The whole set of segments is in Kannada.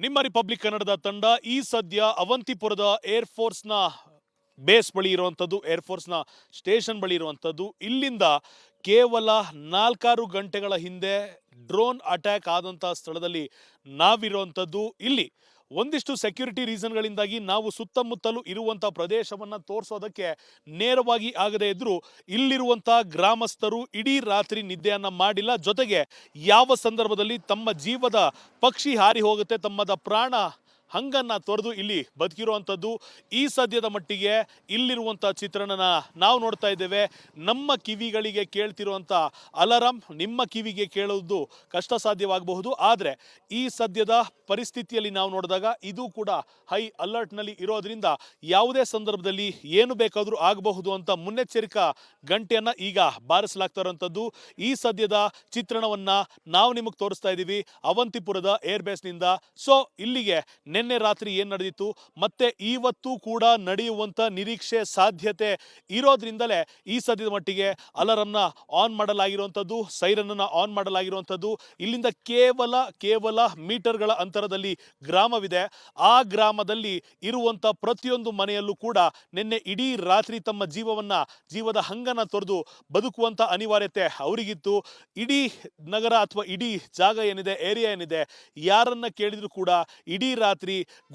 ನಿಮ್ಮ ರಿಪಬ್ಲಿಕ್ ಕನ್ನಡದ ತಂಡ ಈ ಸದ್ಯ ಅವಂತಿಪುರದ ಏರ್ಫೋರ್ಸ್ನ ಬೇಸ್ ಬಳಿ ಇರುವಂಥದ್ದು, ಏರ್ಫೋರ್ಸ್ನ ಸ್ಟೇಷನ್ ಬಳಿ ಇರುವಂಥದ್ದು. ಇಲ್ಲಿಂದ ಕೇವಲ 4-6 ಗಂಟೆಗಳ ಹಿಂದೆ ಡ್ರೋನ್ ಅಟ್ಯಾಕ್ ಆದಂಥ ಸ್ಥಳದಲ್ಲಿ ನಾವಿರುವಂಥದ್ದು. ಇಲ್ಲಿ ಒಂದಿಷ್ಟು ಸೆಕ್ಯೂರಿಟಿ ರೀಸನ್ಗಳಿಂದಾಗಿ ನಾವು ಸುತ್ತಮುತ್ತಲೂ ಇರುವಂಥ ಪ್ರದೇಶವನ್ನು ತೋರಿಸೋದಕ್ಕೆ ನೇರವಾಗಿ ಆಗದೇ ಇದ್ದರೂ ಇಲ್ಲಿರುವಂಥ ಗ್ರಾಮಸ್ಥರು ಇಡೀ ರಾತ್ರಿ ನಿದ್ದೆಯನ್ನು ಮಾಡಿಲ್ಲ. ಜೊತೆಗೆ ಯಾವ ಸಂದರ್ಭದಲ್ಲಿ ತಮ್ಮ ಜೀವದ ಪಕ್ಷಿ ಹಾರಿ ಹೋಗುತ್ತೆ, ತಮ್ಮದ ಪ್ರಾಣ ಹಂಗನ್ನು ತೊರೆದು ಇಲ್ಲಿ ಬದುಕಿರುವಂಥದ್ದು. ಈ ಸದ್ಯದ ಮಟ್ಟಿಗೆ ಇಲ್ಲಿರುವಂಥ ಚಿತ್ರಣನ ನಾವು ನೋಡ್ತಾ ಇದ್ದೇವೆ. ನಮ್ಮ ಕಿವಿಗಳಿಗೆ ಕೇಳ್ತಿರುವಂಥ ಅಲಾರಾಮ್ ನಿಮ್ಮ ಕಿವಿಗೆ ಕೇಳೋದು ಕಷ್ಟ ಸಾಧ್ಯವಾಗಬಹುದು. ಆದರೆ ಈ ಸದ್ಯದ ಪರಿಸ್ಥಿತಿಯಲ್ಲಿ ನಾವು ನೋಡಿದಾಗ ಇದು ಕೂಡ ಹೈ ಅಲರ್ಟ್ನಲ್ಲಿ ಇರೋದ್ರಿಂದ ಯಾವುದೇ ಸಂದರ್ಭದಲ್ಲಿ ಏನು ಬೇಕಾದರೂ ಆಗಬಹುದು ಅಂತ ಮುನ್ನೆಚ್ಚರಿಕಾ ಗಂಟೆಯನ್ನು ಈಗ ಬಾರಿಸಲಾಗ್ತಾ ಇರೋಂಥದ್ದು. ಈ ಸದ್ಯದ ಚಿತ್ರಣವನ್ನು ನಾವು ನಿಮಗೆ ತೋರಿಸ್ತಾ ಇದ್ದೀವಿ ಅವಂತಿಪುರದ ಏರ್ಬೇಸ್ನಿಂದ. ಸೊ ಇಲ್ಲಿಗೆ ನಿನ್ನೆ ರಾತ್ರಿ ಏನು ನಡೆದಿತ್ತು ಮತ್ತೆ ಇವತ್ತು ಕೂಡ ನಡೆಯುವಂಥ ನಿರೀಕ್ಷೆ ಸಾಧ್ಯತೆ ಇರೋದ್ರಿಂದಲೇ ಈ ಸದ್ಯದ ಮಟ್ಟಿಗೆ ಅಲಾರಾಮ್ನ ಆನ್ ಮಾಡಲಾಗಿರುವಂಥದ್ದು, ಸೈರನ್ನ ಆನ್ ಮಾಡಲಾಗಿರುವಂಥದ್ದು. ಇಲ್ಲಿಂದ ಕೇವಲ ಮೀಟರ್ಗಳ ಅಂತರದಲ್ಲಿ ಗ್ರಾಮವಿದೆ. ಆ ಗ್ರಾಮದಲ್ಲಿ ಇರುವಂಥ ಪ್ರತಿಯೊಂದು ಮನೆಯಲ್ಲೂ ಕೂಡ ನಿನ್ನೆ ಇಡೀ ರಾತ್ರಿ ತಮ್ಮ ಜೀವದ ಹಂಗನ್ನು ತೊರೆದು ಬದುಕುವಂಥ ಅನಿವಾರ್ಯತೆ ಅವರಿಗಿತ್ತು. ಇಡೀ ನಗರ ಅಥವಾ ಇಡೀ ಜಾಗ ಏನಿದೆ, ಏರಿಯಾ ಏನಿದೆ, ಯಾರನ್ನ ಕೇಳಿದ್ರು ಕೂಡ ಇಡೀ ರಾತ್ರಿ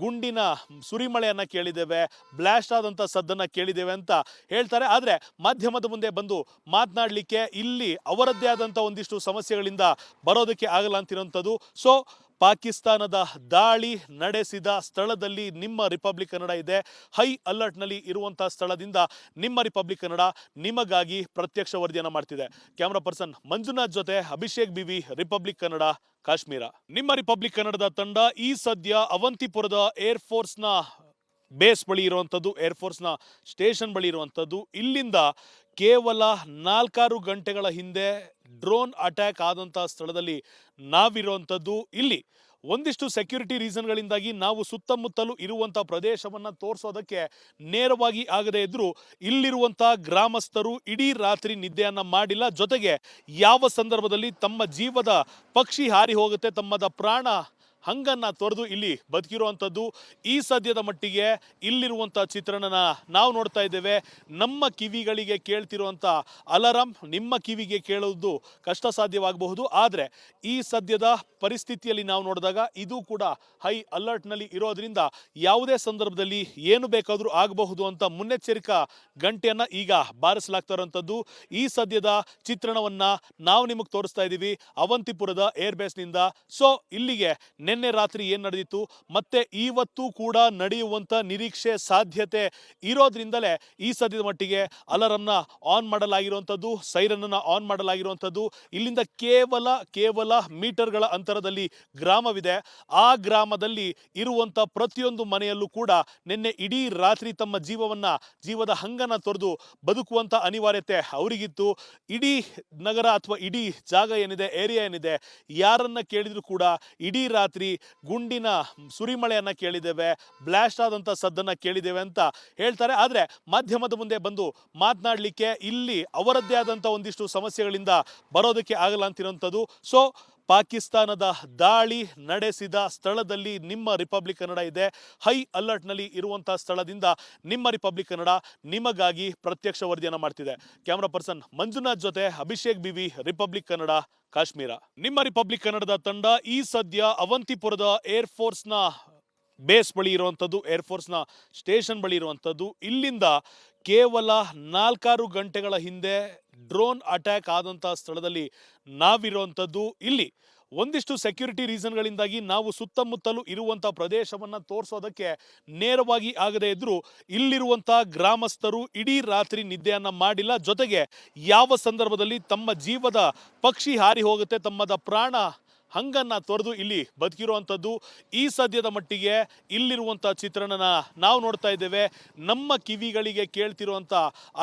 ಗುಂಡಿನ ಸುರಿಮಳೆಯನ್ನ ಕೇಳಿದ್ದೇವೆ, ಬ್ಲಾಸ್ಟ್ ಆದಂತ ಸದ್ದನ್ನ ಕೇಳಿದ್ದೇವೆ ಅಂತ ಹೇಳ್ತಾರೆ. ಆದ್ರೆ ಮಾಧ್ಯಮದ ಮುಂದೆ ಬಂದು ಮಾತನಾಡಲಿಕ್ಕೆ ಇಲ್ಲಿ ಅವರದ್ದೇ ಆದಂತ ಒಂದಿಷ್ಟು ಸಮಸ್ಯೆಗಳಿಂದ ಬರೋದಕ್ಕೆ ಆಗಲ್ಲ ಅಂತಿರುವಂಥದ್ದು. ಸೊ ಪಾಕಿಸ್ತಾನದ ದಾಳಿ ನಡೆಸಿದ ಸ್ಥಳದಲ್ಲಿ ನಿಮ್ಮ ರಿಪಬ್ಲಿಕ್ ಕನ್ನಡ ಇದೆ. ಹೈ ಅಲರ್ಟ್ನಲ್ಲಿ ಇರುವಂತಹ ಸ್ಥಳದಿಂದ ನಿಮ್ಮ ರಿಪಬ್ಲಿಕ್ ಕನ್ನಡ ನಿಮಗಾಗಿ ಪ್ರತ್ಯಕ್ಷ ವರದಿಯನ್ನು ಮಾಡ್ತಿದೆ. ಕ್ಯಾಮರಾ ಪರ್ಸನ್ ಮಂಜುನಾಥ್ ಜೊತೆ ಅಭಿಷೇಕ್ ಬಿವಿ, ರಿಪಬ್ಲಿಕ್ ಕನ್ನಡ, ಕಾಶ್ಮೀರ. ನಿಮ್ಮ ರಿಪಬ್ಲಿಕ್ ಕನ್ನಡದ ತಂಡ ಈ ಸದ್ಯ ಅವಂತಿಪುರದ ಏರ್ಫೋರ್ಸ್ನ ಬೇಸ್ ಬಳಿ ಇರುವಂಥದ್ದು, ಏರ್ಫೋರ್ಸ್ನ ಸ್ಟೇಷನ್ ಬಳಿ ಇರುವಂಥದ್ದು. ಇಲ್ಲಿಂದ ಕೇವಲ 4-6 ಗಂಟೆಗಳ ಹಿಂದೆ ಡ್ರೋನ್ ಅಟ್ಯಾಕ್ ಆದಂಥ ಸ್ಥಳದಲ್ಲಿ ನಾವಿರುವಂಥದ್ದು. ಇಲ್ಲಿ ಒಂದಿಷ್ಟು ಸೆಕ್ಯೂರಿಟಿ ರೀಸನ್ಗಳಿಂದಾಗಿ ನಾವು ಸುತ್ತಮುತ್ತಲೂ ಇರುವಂಥ ಪ್ರದೇಶವನ್ನು ತೋರಿಸೋದಕ್ಕೆ ನೇರವಾಗಿ ಆಗದೇ ಇದ್ದರೂ ಇಲ್ಲಿರುವಂಥ ಗ್ರಾಮಸ್ಥರು ಇಡೀ ರಾತ್ರಿ ನಿದ್ದೆಯನ್ನು ಮಾಡಿಲ್ಲ. ಜೊತೆಗೆ ಯಾವ ಸಂದರ್ಭದಲ್ಲಿ ತಮ್ಮ ಜೀವದ ಪಕ್ಷಿ ಹಾರಿ ಹೋಗುತ್ತೆ, ತಮ್ಮದ ಪ್ರಾಣ ಹಂಗನ್ನು ತೊರೆದು ಇಲ್ಲಿ ಬದುಕಿರುವಂಥದ್ದು. ಈ ಸದ್ಯದ ಮಟ್ಟಿಗೆ ಇಲ್ಲಿರುವಂಥ ಚಿತ್ರಣನ ನಾವು ನೋಡ್ತಾ ಇದ್ದೇವೆ. ನಮ್ಮ ಕಿವಿಗಳಿಗೆ ಕೇಳ್ತಿರುವಂಥ ಅಲಾರಾಮ್ ನಿಮ್ಮ ಕಿವಿಗೆ ಕೇಳೋದು ಕಷ್ಟ ಸಾಧ್ಯವಾಗಬಹುದು. ಆದರೆ ಈ ಸದ್ಯದ ಪರಿಸ್ಥಿತಿಯಲ್ಲಿ ನಾವು ನೋಡಿದಾಗ ಇದು ಕೂಡ ಹೈ ಅಲರ್ಟ್ನಲ್ಲಿ ಇರೋದ್ರಿಂದ ಯಾವುದೇ ಸಂದರ್ಭದಲ್ಲಿ ಏನು ಬೇಕಾದರೂ ಆಗಬಹುದು ಅಂತ ಮುನ್ನೆಚ್ಚರಿಕಾ ಗಂಟೆಯನ್ನು ಈಗ ಬಾರಿಸಲಾಗ್ತಾ ಇರೋಂಥದ್ದು. ಈ ಸದ್ಯದ ಚಿತ್ರಣವನ್ನು ನಾವು ನಿಮಗೆ ತೋರಿಸ್ತಾ ಇದ್ದೀವಿ ಅವಂತಿಪುರದ ಏರ್ಬೇಸ್ನಿಂದ. ಸೊ ಇಲ್ಲಿಗೆ ನಿನ್ನೆ ರಾತ್ರಿ ಏನು ನಡೆದಿತ್ತು ಮತ್ತೆ ಇವತ್ತು ಕೂಡ ನಡೆಯುವಂಥ ನಿರೀಕ್ಷೆ ಸಾಧ್ಯತೆ ಇರೋದ್ರಿಂದಲೇ ಈ ಸದ್ಯದ ಮಟ್ಟಿಗೆ ಅಲಾರಾಮ್ನ ಆನ್ ಮಾಡಲಾಗಿರುವಂಥದ್ದು, ಸೈರನ್ನ ಆನ್ ಮಾಡಲಾಗಿರುವಂಥದ್ದು. ಇಲ್ಲಿಂದ ಕೇವಲ ಮೀಟರ್ಗಳ ಅಂತರದಲ್ಲಿ ಗ್ರಾಮವಿದೆ. ಆ ಗ್ರಾಮದಲ್ಲಿ ಇರುವಂಥ ಪ್ರತಿಯೊಂದು ಮನೆಯಲ್ಲೂ ಕೂಡ ನಿನ್ನೆ ಇಡೀ ರಾತ್ರಿ ತಮ್ಮ ಜೀವದ ಹಂಗನ್ನು ತೊರೆದು ಬದುಕುವಂಥ ಅನಿವಾರ್ಯತೆ ಅವರಿಗಿತ್ತು. ಇಡೀ ನಗರ ಅಥವಾ ಇಡೀ ಜಾಗ ಏನಿದೆ, ಏರಿಯಾ ಏನಿದೆ, ಯಾರನ್ನ ಕೇಳಿದ್ರು ಕೂಡ ಇಡೀ ರಾತ್ರಿ ಗುಂಡಿನ ಸುರಿಮಳೆಯನ್ನ ಕೇಳಿದ್ದೇವೆ, ಬ್ಲಾಸ್ಟ್ ಆದಂತ ಸದ್ದನ್ನ ಕೇಳಿದ್ದೇವೆ ಅಂತ ಹೇಳ್ತಾರೆ. ಆದ್ರೆ ಮಾಧ್ಯಮದ ಮುಂದೆ ಬಂದು ಮಾತನಾಡಲಿಕ್ಕೆ ಇಲ್ಲಿ ಅವರದ್ದೇ ಆದಂತ ಒಂದಿಷ್ಟು ಸಮಸ್ಯೆಗಳಿಂದ ಬರೋದಕ್ಕೆ ಆಗಲ್ಲ ಅಂತಿರುವಂಥದ್ದು. ಸೊ ಪಾಕಿಸ್ತಾನದ ದಾಳಿ ನಡೆಸಿದ ಸ್ಥಳದಲ್ಲಿ ನಿಮ್ಮ ರಿಪಬ್ಲಿಕ್ ಕನ್ನಡ ಇದೆ. ಹೈ ಅಲರ್ಟ್ನಲ್ಲಿ ಇರುವಂತಹ ಸ್ಥಳದಿಂದ ನಿಮ್ಮ ರಿಪಬ್ಲಿಕ್ ಕನ್ನಡ ನಿಮಗಾಗಿ ಪ್ರತ್ಯಕ್ಷ ವರದಿಯನ್ನು ಮಾಡ್ತಿದೆ. ಕ್ಯಾಮರಾ ಪರ್ಸನ್ ಮಂಜುನಾಥ್ ಜೊತೆ ಅಭಿಷೇಕ್ ಬಿವಿ, ರಿಪಬ್ಲಿಕ್ ಕನ್ನಡ, ಕಾಶ್ಮೀರ. ನಿಮ್ಮ ರಿಪಬ್ಲಿಕ್ ಕನ್ನಡದ ತಂಡ ಈ ಸದ್ಯ ಅವಂತಿಪುರದ ಏರ್ಫೋರ್ಸ್ನ ಬೇಸ್ ಬಳಿ ಇರುವಂಥದ್ದು, ಏರ್ಫೋರ್ಸ್ನ ಸ್ಟೇಷನ್ ಬಳಿ ಇರುವಂಥದ್ದು. ಇಲ್ಲಿಂದ ಕೇವಲ 4-6 ಗಂಟೆಗಳ ಹಿಂದೆ ಡ್ರೋನ್ ಅಟ್ಯಾಕ್ ಆದಂಥ ಸ್ಥಳದಲ್ಲಿ ನಾವಿರುವಂಥದ್ದು. ಇಲ್ಲಿ ಒಂದಿಷ್ಟು ಸೆಕ್ಯೂರಿಟಿ ರೀಸನ್ಗಳಿಂದಾಗಿ ನಾವು ಸುತ್ತಮುತ್ತಲೂ ಇರುವಂಥ ಪ್ರದೇಶವನ್ನು ತೋರಿಸೋದಕ್ಕೆ ನೇರವಾಗಿ ಆಗದೇ ಇದ್ದರೂ ಇಲ್ಲಿರುವಂಥ ಗ್ರಾಮಸ್ಥರು ಇಡೀ ರಾತ್ರಿ ನಿದ್ದೆಯನ್ನು ಮಾಡಿಲ್ಲ. ಜೊತೆಗೆ ಯಾವ ಸಂದರ್ಭದಲ್ಲಿ ತಮ್ಮ ಜೀವದ ಪಕ್ಷಿ ಹಾರಿ ಹೋಗುತ್ತೆ, ತಮ್ಮದ ಪ್ರಾಣ ಹಂಗನ್ನು ತೊರೆದು ಇಲ್ಲಿ ಬದುಕಿರುವಂಥದ್ದು. ಈ ಸದ್ಯದ ಮಟ್ಟಿಗೆ ಇಲ್ಲಿರುವಂಥ ಚಿತ್ರಣನ ನಾವು ನೋಡ್ತಾ ಇದ್ದೇವೆ. ನಮ್ಮ ಕಿವಿಗಳಿಗೆ ಕೇಳ್ತಿರುವಂಥ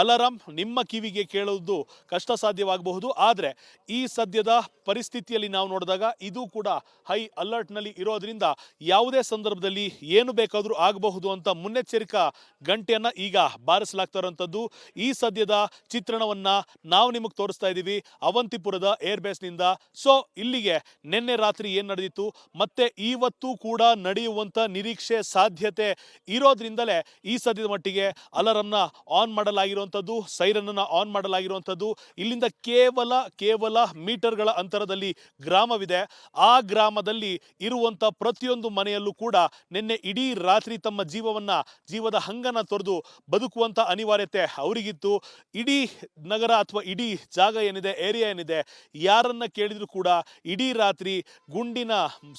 ಅಲಾರಾಮ್ ನಿಮ್ಮ ಕಿವಿಗೆ ಕೇಳೋದು ಕಷ್ಟ ಸಾಧ್ಯವಾಗಬಹುದು. ಆದರೆ ಈ ಸದ್ಯದ ಪರಿಸ್ಥಿತಿಯಲ್ಲಿ ನಾವು ನೋಡಿದಾಗ ಇದು ಕೂಡ ಹೈ ಅಲರ್ಟ್ನಲ್ಲಿ ಇರೋದ್ರಿಂದ ಯಾವುದೇ ಸಂದರ್ಭದಲ್ಲಿ ಏನು ಬೇಕಾದರೂ ಆಗಬಹುದು ಅಂತ ಮುನ್ನೆಚ್ಚರಿಕಾ ಗಂಟೆಯನ್ನು ಈಗ ಬಾರಿಸಲಾಗ್ತಾ ಇರೋಂಥದ್ದು. ಈ ಸದ್ಯದ ಚಿತ್ರಣವನ್ನು ನಾವು ನಿಮಗೆ ತೋರಿಸ್ತಾ ಇದ್ದೀವಿ ಅವಂತಿಪುರದ ಏರ್ಬೇಸ್ನಿಂದ. ಸೊ ಇಲ್ಲಿಗೆ ನಿನ್ನೆ ರಾತ್ರಿ ಏನ್ ನಡೆದಿತ್ತು ಮತ್ತೆ ಇವತ್ತು ಕೂಡ ನಡೆಯುವಂತ ನಿರೀಕ್ಷೆ ಸಾಧ್ಯತೆ ಇರೋದ್ರಿಂದಲೇ ಈ ಸದ್ಯದ ಮಟ್ಟಿಗೆ ಅಲಾರಂನ ಆನ್ ಮಾಡಲಾಗಿರುವಂಥದ್ದು, ಸೈರನ್ ಅನ್ನ ಆನ್ ಮಾಡಲಾಗಿರುವಂಥದ್ದು. ಇಲ್ಲಿಂದ ಕೇವಲ ಮೀಟರ್ಗಳ ಅಂತರದಲ್ಲಿ ಗ್ರಾಮವಿದೆ. ಆ ಗ್ರಾಮದಲ್ಲಿ ಇರುವಂತ ಪ್ರತಿಯೊಂದು ಮನೆಯಲ್ಲೂ ಕೂಡ ನಿನ್ನೆ ಇಡೀ ರಾತ್ರಿ ತಮ್ಮ ಜೀವದ ಹಂಗನ್ನ ತೊರೆದು ಬದುಕುವಂತ ಅನಿವಾರ್ಯತೆ ಅವರಿಗಿತ್ತು. ಇಡೀ ನಗರ ಅಥವಾ ಇಡೀ ಜಾಗ ಏನಿದೆ, ಏರಿಯಾ ಏನಿದೆ, ಯಾರನ್ನ ಕೇಳಿದ್ರು ಕೂಡ ಇಡೀ ರಾತ್ರಿ ಗುಂಡಿನ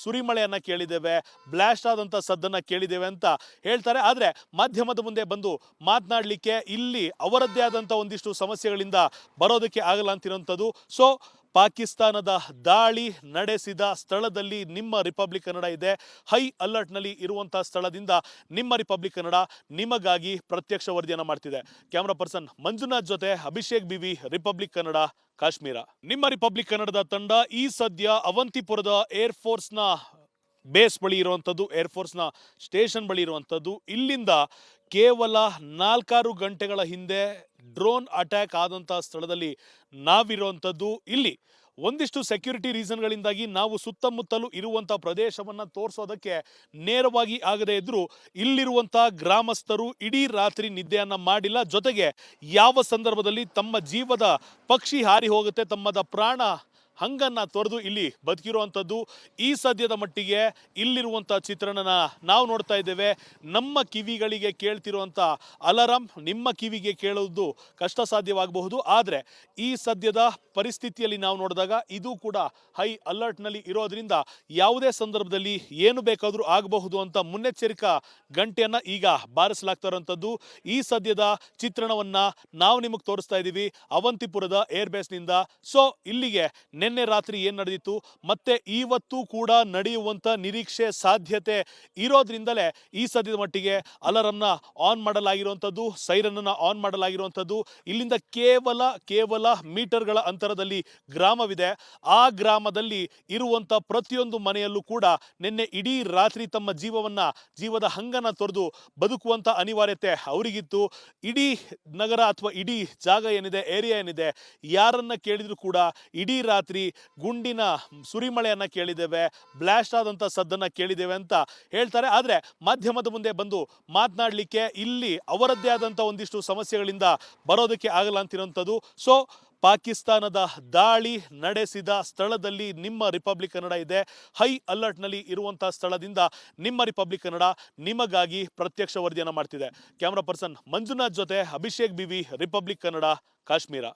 ಸುರಿಮಳೆಯನ್ನ ಕೇಳಿದ್ದೇವೆ, ಬ್ಲಾಸ್ಟ್ ಆದಂತ ಸದ್ದನ್ನ ಕೇಳಿದ್ದೇವೆ ಅಂತ ಹೇಳ್ತಾರೆ. ಆದ್ರೆ ಮಾಧ್ಯಮದ ಮುಂದೆ ಬಂದು ಮಾತನಾಡಲಿಕ್ಕೆ ಇಲ್ಲಿ ಅವರದ್ದೇ ಆದಂತ ಒಂದಿಷ್ಟು ಸಮಸ್ಯೆಗಳಿಂದ ಬರೋದಕ್ಕೆ ಆಗಲ್ಲ ಅಂತಿರುವಂಥದ್ದು. ಸೊ ಪಾಕಿಸ್ತಾನದ ದಾಳಿ ನಡೆಸಿದ ಸ್ಥಳದಲ್ಲಿ ನಿಮ್ಮ ರಿಪಬ್ಲಿಕ್ ಕನ್ನಡ ಇದೆ. ಹೈ ಅಲರ್ಟ್ ನಲ್ಲಿ ಇರುವಂತಹ ಸ್ಥಳದಿಂದ ನಿಮ್ಮ ರಿಪಬ್ಲಿಕ್ ಕನ್ನಡ ನಿಮಗಾಗಿ ಪ್ರತ್ಯಕ್ಷ ವರದಿಯನ್ನ ಮಾಡ್ತಿದೆ. ಕ್ಯಾಮರಾ ಪರ್ಸನ್ ಮಂಜುನಾಥ್ ಜೊತೆ ಅಭಿಷೇಕ್ ಬಿವಿ, ರಿಪಬ್ಲಿಕ್ ಕನ್ನಡ, ಕಾಶ್ಮೀರ. ನಿಮ್ಮ ರಿಪಬ್ಲಿಕ್ ಕನ್ನಡದ ತಂಡ ಈ ಸದ್ಯ ಅವಂತಿಪುರದ ಏರ್ಫೋರ್ಸ್ನ ಬೇಸ್ ಬಳಿ ಇರುವಂಥದ್ದು, ಏರ್ಫೋರ್ಸ್ನ ಸ್ಟೇಷನ್ ಬಳಿ ಇರುವಂಥದ್ದು. ಇಲ್ಲಿಂದ ಕೇವಲ 4 ಗಂಟೆಗಳ ಹಿಂದೆ ಡ್ರೋನ್ ಅಟ್ಯಾಕ್ ಆದಂತಹ ಸ್ಥಳದಲ್ಲಿ ನಾವಿರುವಂಥದ್ದು. ಇಲ್ಲಿ ಒಂದಿಷ್ಟು ಸೆಕ್ಯೂರಿಟಿ ರೀಸನ್ಗಳಿಂದಾಗಿ ನಾವು ಸುತ್ತಮುತ್ತಲೂ ಇರುವಂಥ ಪ್ರದೇಶವನ್ನು ತೋರಿಸೋದಕ್ಕೆ ನೇರವಾಗಿ ಆಗದೇ ಇದ್ದರೂ ಇಲ್ಲಿರುವಂಥ ಗ್ರಾಮಸ್ಥರು ಇಡೀ ರಾತ್ರಿ ನಿದ್ದೆಯನ್ನು ಮಾಡಿಲ್ಲ. ಜೊತೆಗೆ ಯಾವ ಸಂದರ್ಭದಲ್ಲಿ ತಮ್ಮ ಜೀವದ ಪಕ್ಷಿ ಹಾರಿ ಹೋಗುತ್ತೆ, ತಮ್ಮದ ಪ್ರಾಣ ಹಂಗನ್ನ ತೊರೆದು ಇಲ್ಲಿ ಬದುಕಿರುವಂಥದ್ದು. ಈ ಸದ್ಯದ ಮಟ್ಟಿಗೆ ಇಲ್ಲಿರುವಂಥ ಚಿತ್ರಣನ ನಾವು ನೋಡ್ತಾ ಇದ್ದೇವೆ. ನಮ್ಮ ಕಿವಿಗಳಿಗೆ ಕೇಳ್ತಿರುವಂಥ ಅಲಾರಾಮ್ ನಿಮ್ಮ ಕಿವಿಗೆ ಕೇಳೋದು ಕಷ್ಟ ಸಾಧ್ಯವಾಗಬಹುದು. ಆದರೆ ಈ ಸದ್ಯದ ಪರಿಸ್ಥಿತಿಯಲ್ಲಿ ನಾವು ನೋಡಿದಾಗ ಇದು ಕೂಡ ಹೈ ಅಲರ್ಟ್ನಲ್ಲಿ ಇರೋದ್ರಿಂದ ಯಾವುದೇ ಸಂದರ್ಭದಲ್ಲಿ ಏನು ಬೇಕಾದರೂ ಆಗಬಹುದು ಅಂತ ಮುನ್ನೆಚ್ಚರಿಕಾ ಗಂಟೆಯನ್ನು ಈಗ ಬಾರಿಸಲಾಗ್ತಾ ಇರುವಂಥದ್ದು. ಈ ಸದ್ಯದ ಚಿತ್ರಣವನ್ನು ನಾವು ನಿಮಗೆ ತೋರಿಸ್ತಾ ಇದ್ದೀವಿ ಅವಂತಿಪುರದ ಏರ್ಬೇಸ್ನಿಂದ. ಸೊ ಇಲ್ಲಿಗೆ ನಿನ್ನೆ ರಾತ್ರಿ ಏನ್ ನಡೆದಿತ್ತು ಮತ್ತೆ ಇವತ್ತು ಕೂಡ ನಡೆಯುವಂತ ನಿರೀಕ್ಷೆ ಸಾಧ್ಯತೆ ಇರೋದ್ರಿಂದಲೇ ಈ ಸದ್ಯದ ಮಟ್ಟಿಗೆ ಅಲಾರಂನ ಆನ್ ಮಾಡಲಾಗಿರುವಂಥದ್ದು, ಸೈರನ್ ಅನ್ನ ಆನ್ ಮಾಡಲಾಗಿರುವಂಥದ್ದು. ಇಲ್ಲಿಂದ ಕೇವಲ ಮೀಟರ್ಗಳ ಅಂತರದಲ್ಲಿ ಗ್ರಾಮವಿದೆ. ಆ ಗ್ರಾಮದಲ್ಲಿ ಇರುವಂತ ಪ್ರತಿಯೊಂದು ಮನೆಯಲ್ಲೂ ಕೂಡ ನಿನ್ನೆ ಇಡೀ ರಾತ್ರಿ ತಮ್ಮ ಜೀವದ ಹಂಗನ್ನ ತೊರೆದು ಬದುಕುವಂತ ಅನಿವಾರ್ಯತೆ ಅವರಿಗಿತ್ತು. ಇಡೀ ನಗರ ಅಥವಾ ಇಡೀ ಜಾಗ ಏನಿದೆ, ಏರಿಯಾ ಏನಿದೆ, ಯಾರನ್ನ ಕೇಳಿದ್ರು ಕೂಡ ಇಡೀ ರಾತ್ರಿ ಗುಂಡಿನ ಸುರಿಮಳೆಯನ್ನ ಕೇಳಿದ್ದೇವೆ, ಬ್ಲಾಸ್ಟ್ ಆದಂತ ಸದ್ದನ್ನ ಕೇಳಿದ್ದೇವೆ ಅಂತ ಹೇಳ್ತಾರೆ. ಆದ್ರೆ ಮಾಧ್ಯಮದ ಮುಂದೆ ಬಂದು ಮಾತನಾಡಲಿಕ್ಕೆ ಇಲ್ಲಿ ಅವರದ್ದೇ ಆದಂತ ಒಂದಿಷ್ಟು ಸಮಸ್ಯೆಗಳಿಂದ ಬರೋದಕ್ಕೆ ಆಗಲ್ಲ ಅಂತಿರುವಂಥದ್ದು. ಸೊ ಪಾಕಿಸ್ತಾನದ ದಾಳಿ ನಡೆಸಿದ ಸ್ಥಳದಲ್ಲಿ ನಿಮ್ಮ ರಿಪಬ್ಲಿಕ್ ಕನ್ನಡ ಇದೆ. ಹೈ ಅಲರ್ಟ್ ನಲ್ಲಿ ಇರುವಂತಹ ಸ್ಥಳದಿಂದ ನಿಮ್ಮ ರಿಪಬ್ಲಿಕ್ ಕನ್ನಡ ನಿಮಗಾಗಿ ಪ್ರತ್ಯಕ್ಷ ವರದಿಯನ್ನ ಮಾಡ್ತಿದೆ. ಕ್ಯಾಮರಾ ಪರ್ಸನ್ ಮಂಜುನಾಥ್ ಜೊತೆ ಅಭಿಷೇಕ್ ಬಿವಿ, ರಿಪಬ್ಲಿಕ್ ಕನ್ನಡ, ಕಾಶ್ಮೀರ.